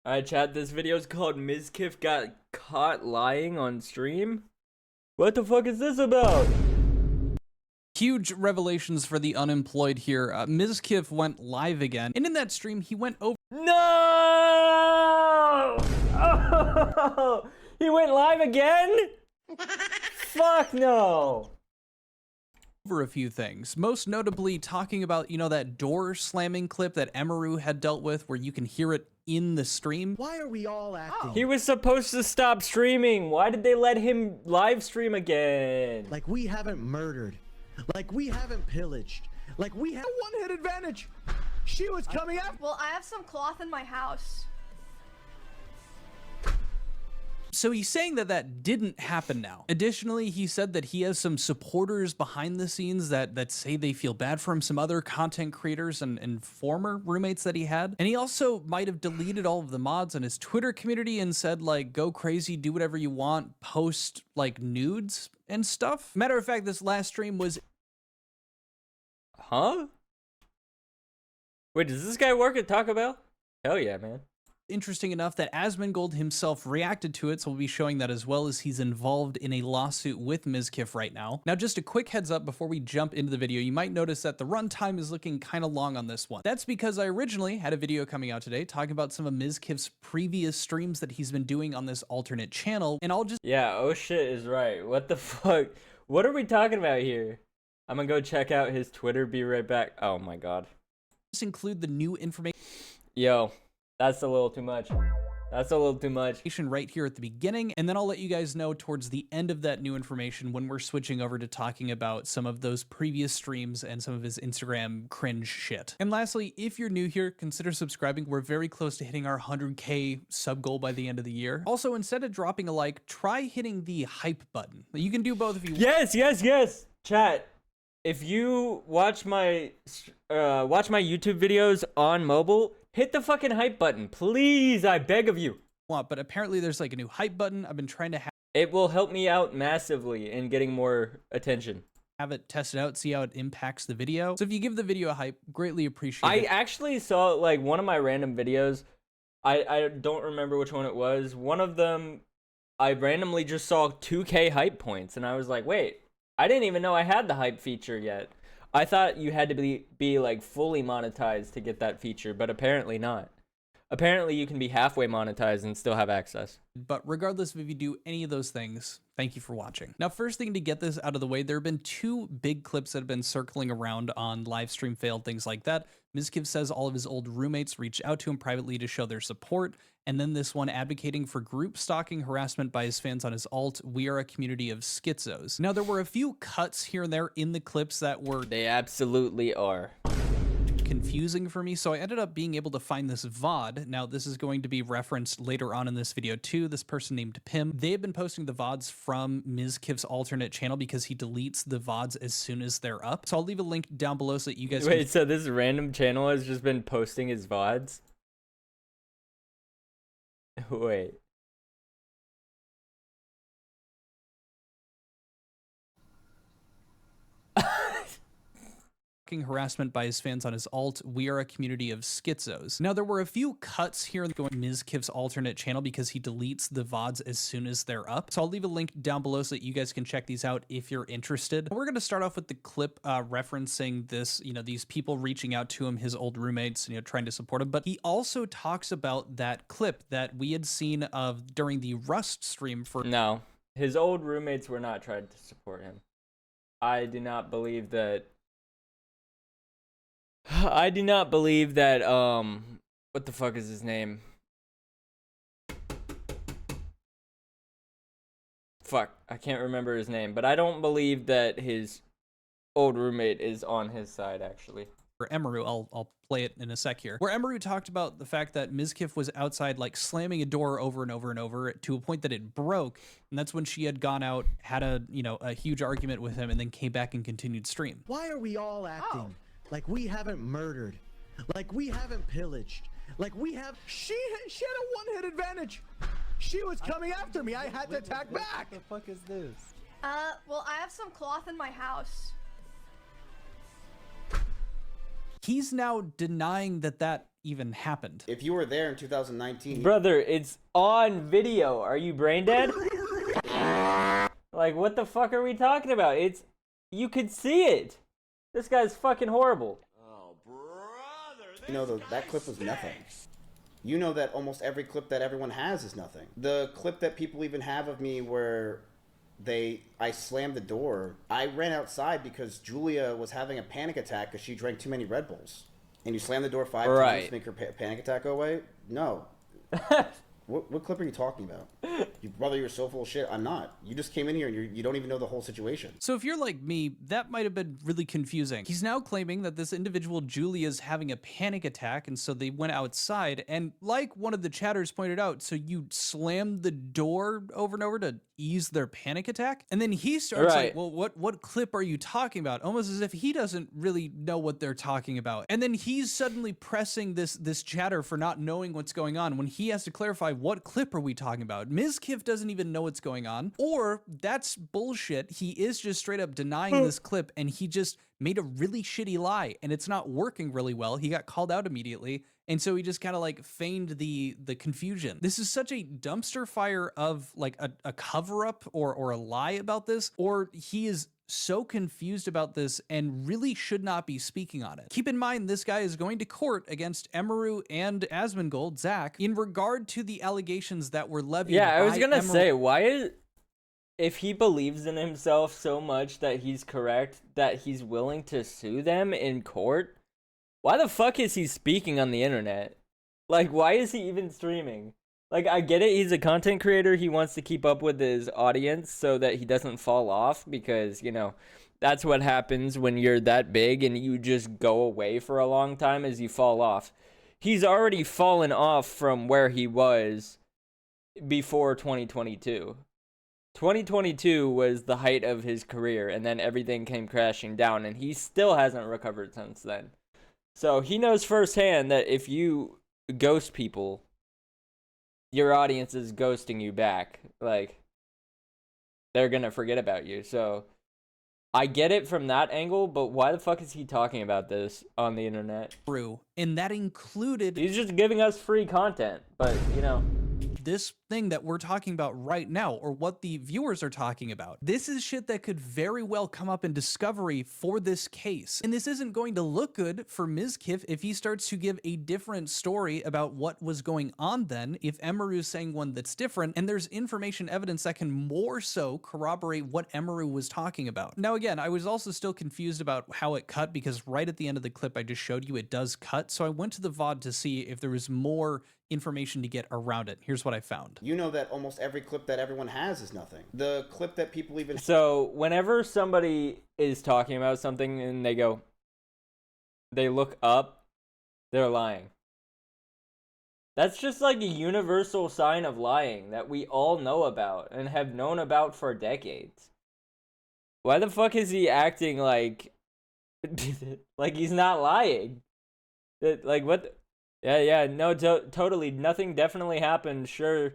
Alright, chat, this video is called Mizkif got caught lying on stream? What the fuck is this about? Huge revelations for the unemployed here. Mizkif went live again, and in that stream, he went over Oh! He went live again? Fuck no! a few things, most notably talking about, you know, that door slamming clip that Emaru had dealt with where you can hear it in the stream. Why are we all acting? He was supposed to stop streaming. Why did they let him live stream again? Like we haven't murdered. Like we haven't pillaged. Like we have a one-hit advantage. She was coming after. Well, I have some cloth in my house. So he's saying that that didn't happen now. Additionally, he said that he has some supporters behind the scenes that say they feel bad for him, some other content creators and former roommates that he had. And he also might have deleted all of the mods on his Twitter community and said, like, go crazy, do whatever you want, post like nudes and stuff. Matter of fact, this last stream was... Huh? Wait, does this guy work at Taco Bell? Hell yeah, man. Interesting enough that Asmongold himself reacted to it, so we'll be showing that as well, as he's involved in a lawsuit with Mizkif right now. Now, just a quick heads up before we jump into the video, you might notice that the runtime is looking kind of long on this one. That's because I originally had a video coming out today talking about some of Mizkif's previous streams that he's been doing on this alternate channel, and I'll just... Yeah, oh shit is right. What the fuck? What are we talking about here? I'm gonna go check out his Twitter, be right back. Oh my god. just include the new information... Yo. That's a little too much. That's a little too much. Right here at the beginning, and then I'll let you guys know towards the end of that new information when we're switching over to talking about some of those previous streams and some of his Instagram cringe shit. And lastly, if you're new here, consider subscribing. We're very close to hitting our 100K sub goal by the end of the year. Also, instead of dropping a like, try hitting the hype button. You can do both if you want. Yes. Chat. If you watch my YouTube videos on mobile, hit the fucking hype button, please. I beg of you. But apparently there's like a new hype button. I've been trying to it will help me out massively in getting more attention. Have it tested out, see how it impacts the video. So if you give the video a hype, greatly appreciate it. I actually saw like one of my random videos. I don't remember which one it was. One of them, I randomly just saw 2K hype points, and I was like, wait, I didn't even know I had the hype feature yet. I thought you had to be like fully monetized to get that feature, but apparently not. Apparently you can be halfway monetized and still have access. But regardless of if you do any of those things, thank you for watching. Now, first thing to get this out of the way, there have been two big clips that have been circling around on live stream failed, things like that. Mizkif says all of his old roommates reached out to him privately to show their support. And then this one advocating for group stalking harassment by his fans on his alt. We are a community of schizos. Now, there were a few cuts here and there in the clips that were... They absolutely are. Confusing for me, so I ended up being able to find this VOD. Now, this is going to be referenced later on in this video too. This person named Pim, they have been posting the VODs from Mizkif's alternate channel because he deletes the VODs as soon as they're up. So I'll leave a link down below so that you guys Wait, so this random channel has just been posting his VODs? Wait. harassment by his fans on his alt. We are a community of schizos. Now, there were a few cuts here going Mizkif's alternate channel because he deletes the VODs as soon as they're up. So I'll leave a link down below so that you guys can check these out if you're interested. We're going to start off with the clip referencing this, you know, these people reaching out to him, his old roommates, you know, trying to support him. But he also talks about that clip that we had seen of during the Rust stream for... No, his old roommates were not trying to support him. I do not believe that what the fuck is his name? Fuck, I can't remember his name, but I don't believe that his old roommate is on his side, actually. For Emaru, I'll play it in a sec here, where Emaru talked about the fact that Mizkif was outside, like, slamming a door over and over and over to a point that it broke, and that's when she had gone out, had a huge argument with him, and then came back and continued stream. Why are we all acting like we haven't murdered? Like we haven't pillaged? Like we have... She had a one-hit advantage. She was coming after me. I had to attack back. What the fuck is this? Well, I have some cloth in my house. He's now denying that that even happened. If you were there in 2019, Brother, it's on video. Are you brain dead? Like, what the fuck are we talking about? You could see it. This guy's fucking horrible. Oh, brother. you know that clip was nothing. You know that almost every clip that everyone has is nothing. The clip that people even have of me where I slammed the door. I ran outside because Julia was having a panic attack because she drank too many Red Bulls. And you slam the door 5 times to make her panic attack go away? No. What clip are you talking about? Brother, you're so full of shit. I'm not. You just came in here and you don't even know the whole situation. So if you're like me, that might have been really confusing. He's now claiming that this individual, Julia's having a panic attack, and so they went outside, and like one of the chatters pointed out, so you slammed the door over and over to ease their panic attack? And then he starts like, well, what clip are you talking about? Almost as if he doesn't really know what they're talking about. And then he's suddenly pressing this chatter for not knowing what's going on when he has to clarify, what clip are we talking about? Mizkif doesn't even know what's going on, or that's bullshit. He is just straight up denying this clip, and he just made a really shitty lie, and it's not working really well. He got called out immediately, and so he just kind of like feigned the confusion. This is such a dumpster fire of like a cover-up or a lie about this, or he is so confused about this and really should not be speaking on it. Keep in mind, this guy is going to court against Emaru and Asmongold, Zach, in regard to the allegations that were levied. Yeah, I was gonna Emaru. say, if he believes in himself so much that he's correct, that he's willing to sue them in court, why the fuck is he speaking on the internet? Like, why is he even streaming? Like, I get it, he's a content creator, he wants to keep up with his audience so that he doesn't fall off, because, you know, that's what happens when you're that big and you just go away for a long time, is you fall off. He's already fallen off from where he was before 2022. 2022 was the height of his career, and then everything came crashing down, and he still hasn't recovered since then. So he knows firsthand that if you ghost people, your audience is ghosting you back. Like, they're gonna forget about you. So I get it from that angle, but why the fuck is he talking about this on the internet? True, and that included... He's just giving us free content, but, you know... this thing that we're talking about right now, or what the viewers are talking about. This is shit that could very well come up in discovery for this case. And this isn't going to look good for Mizkif if he starts to give a different story about what was going on then, if Emaru is saying one that's different, and there's information evidence that can more so corroborate what Emaru was talking about. Now again, I was also still confused about how it cut, because right at the end of the clip I just showed you, it does cut. So I went to the VOD to see if there was more information to get around it. Here's what I found. You know that almost every clip that everyone has is nothing. The clip that people even... So whenever somebody is talking about something and they look up, they're lying. That's just like a universal sign of lying that we all know about and have known about for decades. Why the fuck is he acting like like he's not lying? Like, what? Yeah, no, totally. Nothing definitely happened. Sure,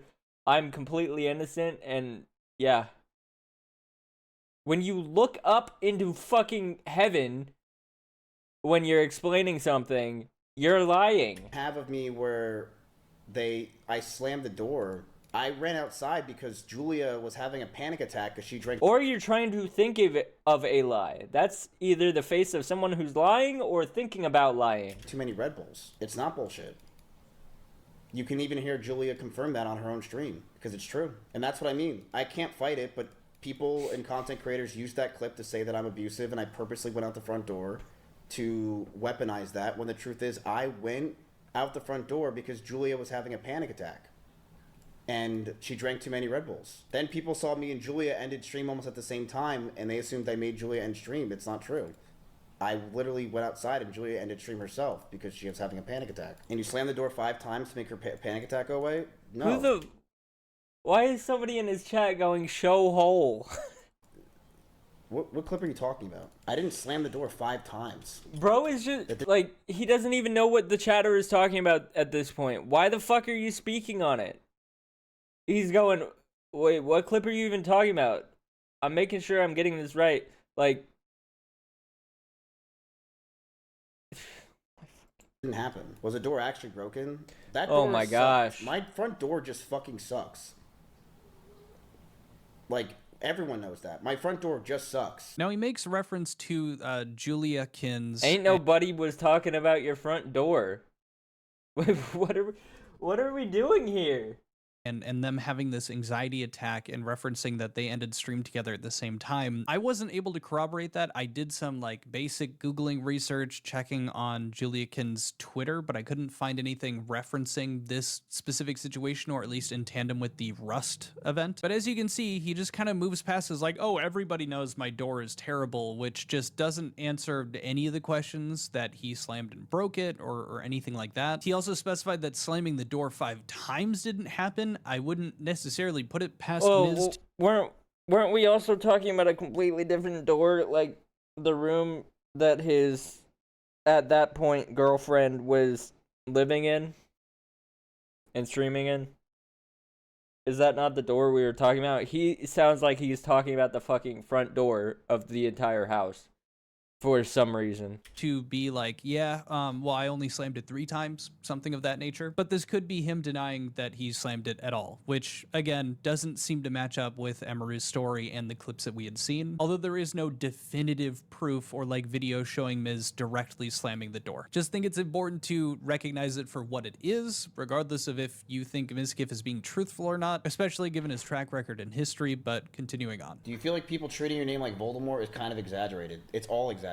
I'm completely innocent, and yeah. When you look up into fucking heaven when you're explaining something, you're lying. Have of me where I slammed the door. I ran outside because Julia was having a panic attack because she drank... Or you're trying to think of a lie. That's either the face of someone who's lying or thinking about lying. Too many Red Bulls. It's not bullshit. You can even hear Julia confirm that on her own stream, because it's true. And that's what I mean. I can't fight it, but people and content creators use that clip to say that I'm abusive, and I purposely went out the front door to weaponize that, when the truth is I went out the front door because Julia was having a panic attack. And she drank too many Red Bulls. Then people saw me and Julia ended stream almost at the same time, and they assumed I made Julia end stream. It's not true. I literally went outside and Julia ended stream herself because she was having a panic attack. And you slam the door 5 times to make her panic attack go away? No. Why is somebody in his chat going show hole? What clip are you talking about? I didn't slam the door 5 times. Bro is just, like, he doesn't even know what the chatter is talking about at this point. Why the fuck are you speaking on it? He's going, wait, what clip are you even talking about? I'm making sure I'm getting this right. Like, didn't happen. Was the door actually broken? That Oh door my sucks. gosh. My front door just fucking sucks. Like, everyone knows that. My front door just sucks. Now he makes reference to Julia Kins. Ain't nobody was talking about your front door. What are we doing here? And them having this anxiety attack and referencing that they ended stream together at the same time. I wasn't able to corroborate that. I did some like basic Googling research, checking on Julia Kin's Twitter, but I couldn't find anything referencing this specific situation, or at least in tandem with the Rust event. But as you can see, he just kind of moves past as like, oh, everybody knows my door is terrible, which just doesn't answer any of the questions that he slammed and broke it or anything like that. He also specified that slamming the door 5 times didn't happen. I wouldn't necessarily put it past Miz. Weren't we also talking about a completely different door, like the room that his, at that point, girlfriend was living in and streaming in? Is that not the door we were talking about? He sounds like he's talking about the fucking front door of the entire house for some reason. To be like, yeah, well, I only slammed it 3 times, something of that nature. But this could be him denying that he slammed it at all, which, again, doesn't seem to match up with Emeru's story and the clips that we had seen. Although there is no definitive proof or like video showing Miz directly slamming the door. Just think it's important to recognize it for what it is, regardless of if you think Mizkif is being truthful or not, especially given his track record and history, but continuing on. Do you feel like people treating your name like Voldemort is kind of exaggerated? It's all exaggerated.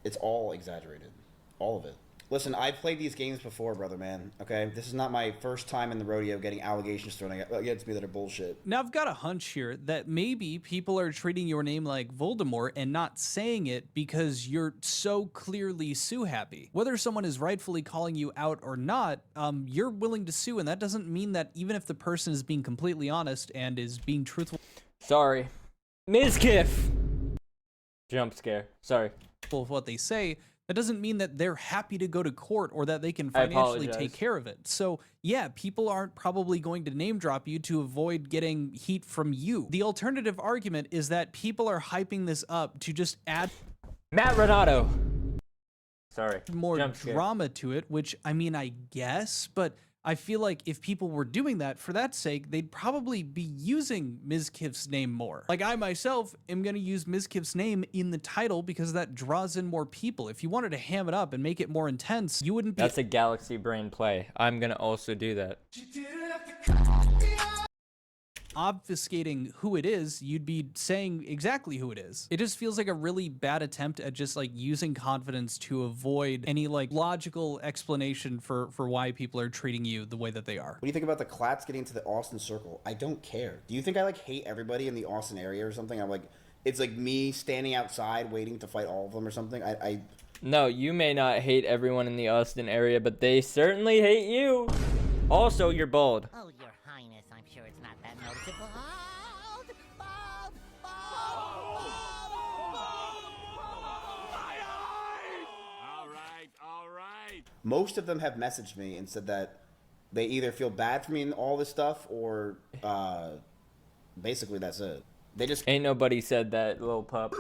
It's all exaggerated. All of it. Listen, I've played these games before, brother man, okay? This is not my first time in the rodeo getting allegations thrown against me that are bullshit. Now, I've got a hunch here that maybe people are treating your name like Voldemort and not saying it because you're so clearly sue happy. Whether someone is rightfully calling you out or not, you're willing to sue, and that doesn't mean that even if the person is being completely honest and is being truthful. Sorry. Mizkif! Jump scare. Sorry. Of what they say, that doesn't mean that they're happy to go to court or that they can financially take care of it. So yeah, people aren't probably going to name drop you to avoid getting heat from you. The alternative argument is that people are hyping this up to just add Matt Renato. Sorry. more drama to it, which I mean, I guess, but I feel like if people were doing that for that sake, they'd probably be using Mizkif's name more. Like I myself am going to use Mizkif's name in the title because that draws in more people. If you wanted to ham it up and make it more intense, you wouldn't be— That's a galaxy brain play. I'm going to also do that. obfuscating who it is, you'd be saying exactly who it is. It just feels like a really bad attempt at just like using confidence to avoid any like logical explanation for why people are treating you the way that they are. What do you think about the Clats getting to the Austin circle? I don't care. Do you think I like hate everybody in the Austin area or something? I'm like, it's like me standing outside waiting to fight all of them or something. No, you may not hate everyone in the Austin area, but they certainly hate you. Also, you're bald. Oh, Your Highness, I'm sure it's not that noticeable. All right. Most of them have messaged me and said that they either feel bad for me and all this stuff or basically that's it. They just Ain't nobody said that, little pup.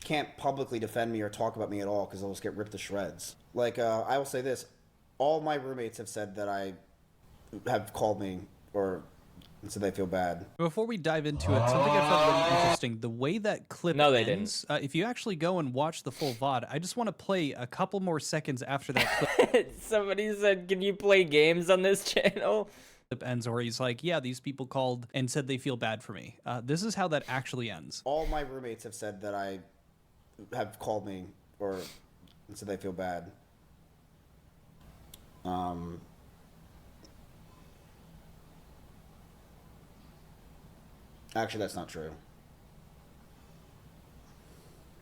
can't publicly defend me or talk about me at all because they'll just get ripped to shreds. Like, I will say this. All my roommates have said that have called me or said they feel bad. Before we dive into it, something I found really interesting, the way that clip ends, if you actually go and watch the full VOD, I just want to play a couple more seconds after that clip. Somebody said, can you play games on this channel? Ends where he's like, yeah, these people called and said they feel bad for me. This is how that actually ends. All my roommates have said that have called me or said they feel bad. Actually, that's not true.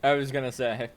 I was gonna say.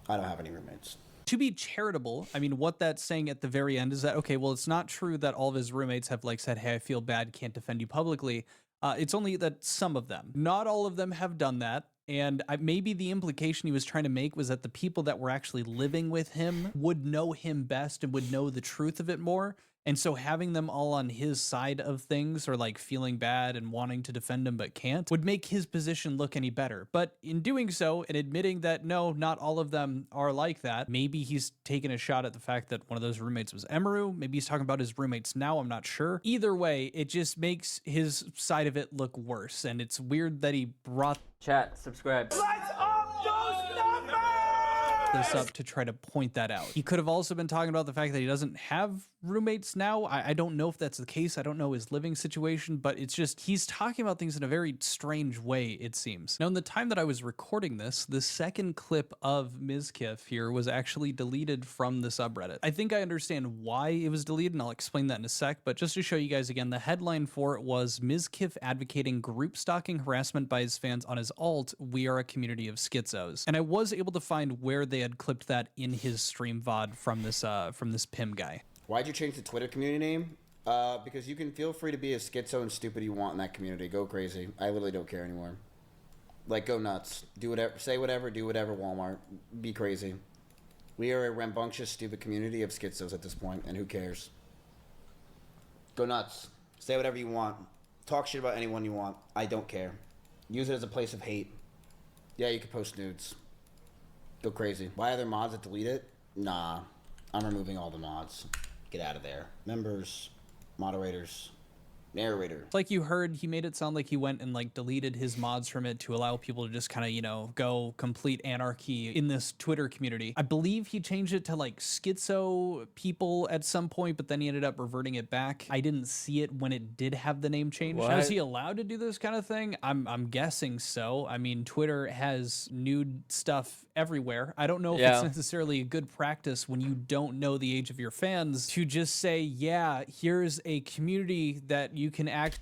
I don't have any roommates. To be charitable, I mean, what that's saying at the very end is that, okay, well, it's not true that all of his roommates have like said, hey, I feel bad, can't defend you publicly. It's only that some of them, not all of them have done that. And maybe the implication he was trying to make was that the people that were actually living with him would know him best and would know the truth of it more. And so having them all on his side of things, or like feeling bad and wanting to defend him but can't, would make his position look any better. But in doing so and admitting that no, not all of them are like that, maybe he's taking a shot at the fact that one of those roommates was Emaru. Maybe he's talking about his roommates now. I'm not sure. Either way, it just makes his side of it look worse. And it's weird that he brought Chat, subscribe. this up to try to point that out. He could have also been talking about the fact that he doesn't have roommates now. I don't know if that's the case. I don't know his living situation, but it's just, he's talking about things in a very strange way, it seems. Now, in the time that I was recording this, the second clip of Mizkif here was actually deleted from the subreddit. I think I understand why it was deleted, and I'll explain that in a sec, but just to show you guys again, the headline for it was Mizkif advocating group stalking harassment by his fans on his alt, "We are a community of schizos." And I was able to find where they had clipped that in his stream VOD from this Pim guy. Why'd you change the Twitter community name? Because you can feel free to be as schizo and stupid you want in that community. Go crazy. I literally don't care anymore. Like, go nuts. Do whatever. Say whatever. Do whatever, Walmart. Be crazy. We are a rambunctious, stupid community of schizos at this point, and who cares? Go nuts. Say whatever you want. Talk shit about anyone you want. I don't care. Use it as a place of hate. Yeah, you can post nudes. Go crazy. Why are there mods that delete it? Nah. I'm removing all the mods. Get out of there. Members, moderators, narrator. Like you heard, he made it sound like he went and like deleted his mods from it to allow people to just kind of, you know, go complete anarchy in this Twitter community. I believe he changed it to like schizo people at some point, but then he ended up reverting it back. I didn't see it when it did have the name change. Now, is he allowed to do this kind of thing? I'm guessing so. I mean, Twitter has nude stuff everywhere. I don't know if it's necessarily a good practice when you don't know the age of your fans to just say, yeah, here's a community that you can act.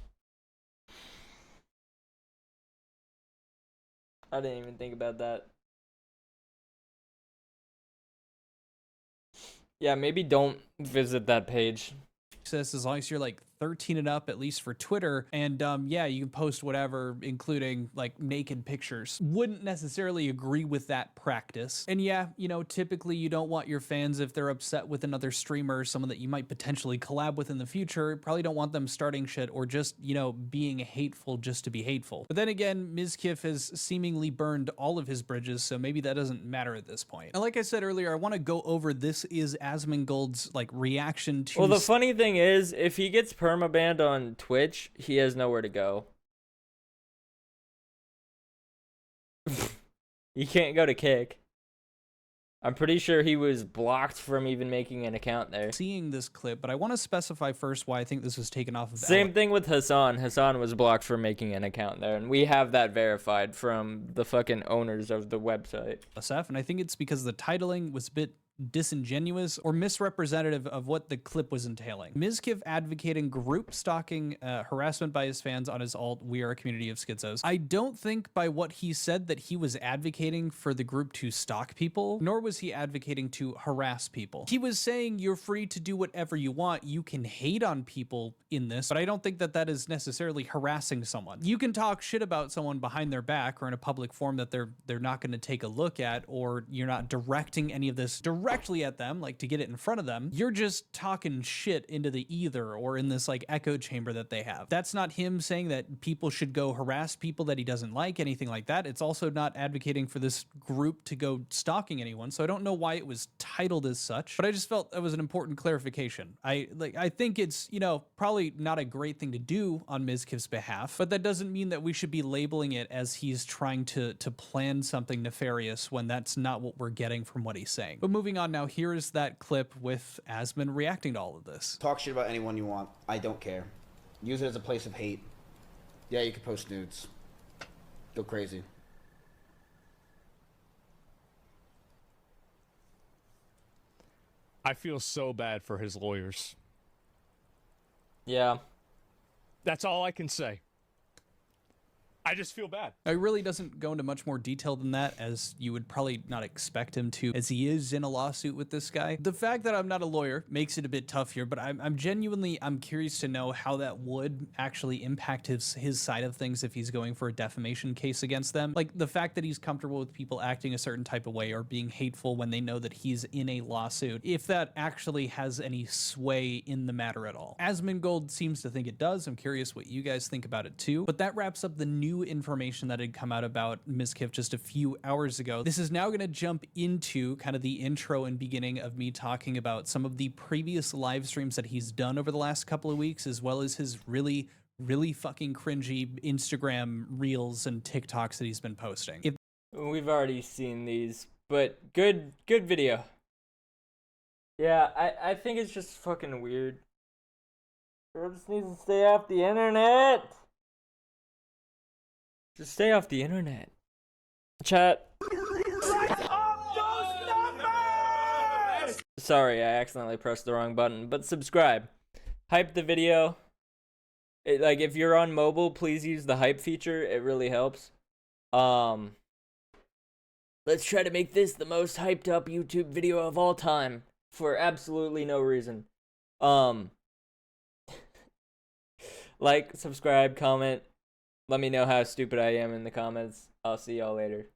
I didn't even think about that. Yeah, maybe don't visit that page. As long as you're like 13 and up, at least for Twitter. And yeah, you can post whatever, including like naked pictures. Wouldn't necessarily agree with that practice. And yeah, you know, typically you don't want your fans, if they're upset with another streamer, someone that you might potentially collab with in the future, probably don't want them starting shit or just, you know, being hateful just to be hateful. But then again, Mizkif has seemingly burned all of his bridges, so maybe that doesn't matter at this point. And like I said earlier, I want to go over this is Asmongold's like reaction to... Well, the funny thing is, if he gets permabanned on Twitch, he has nowhere to go. You can't go to Kick. I'm pretty sure he was blocked from even making an account there. Seeing this clip, but I want to specify first why I think this was taken off of Same thing with Hassan. Hassan was blocked from making an account there, and we have that verified from the fucking owners of the website. SF, and I think it's because the titling was a bit disingenuous or misrepresentative of what the clip was entailing. Mizkif advocating group stalking harassment by his fans on his alt, "We are a community of schizos." I don't think by what he said that he was advocating for the group to stalk people, nor was he advocating to harass people. He was saying you're free to do whatever you want. You can hate on people in this, but I don't think that that is necessarily harassing someone. You can talk shit about someone behind their back or in a public forum that they're not going to take a look at, or you're not directing any of this directly at them, like to get it in front of them. You're just talking shit into the ether or in this like echo chamber that they have. That's not him saying that people should go harass people that he doesn't like, anything like that. It's also not advocating for this group to go stalking anyone. So I don't know why it was titled as such, but I just felt that was an important clarification. I think it's, you know, probably not a great thing to do on Mizkif's behalf, but that doesn't mean that we should be labeling it as he's trying to plan something nefarious when that's not what we're getting from what he's saying. But moving on now, here is that clip with Asmon reacting to all of this. Talk shit about anyone you want. I don't care. Use it as a place of hate. Yeah, you can post nudes. Go crazy. I feel so bad for his lawyers. Yeah. That's all I can say. I just feel bad. It really doesn't go into much more detail than that, as you would probably not expect him to, as he is in a lawsuit with this guy. The fact that I'm not a lawyer makes it a bit tough here, but I'm genuinely curious to know how that would actually impact his side of things if he's going for a defamation case against them. Like the fact that he's comfortable with people acting a certain type of way or being hateful when they know that he's in a lawsuit, if that actually has any sway in the matter at all. Asmongold seems to think it does. I'm curious what you guys think about it too. But that wraps up the new information that had come out about Mizkif just a few hours ago. This is now going to jump into kind of the intro and beginning of me talking about some of the previous live streams that he's done over the last couple of weeks, as well as his really fucking cringy Instagram reels and TikToks that he's been posting. We've already seen these, but good video. Yeah, I think it's just fucking weird. Girl just needs to stay off the internet. Just stay off the internet. Chat. Sorry, I accidentally pressed the wrong button, but subscribe. Hype the video. Like, if you're on mobile, please use the hype feature. It really helps. Let's try to make this the most hyped up YouTube video of all time for absolutely no reason. Like, subscribe, comment. Let me know how stupid I am in the comments. I'll see y'all later.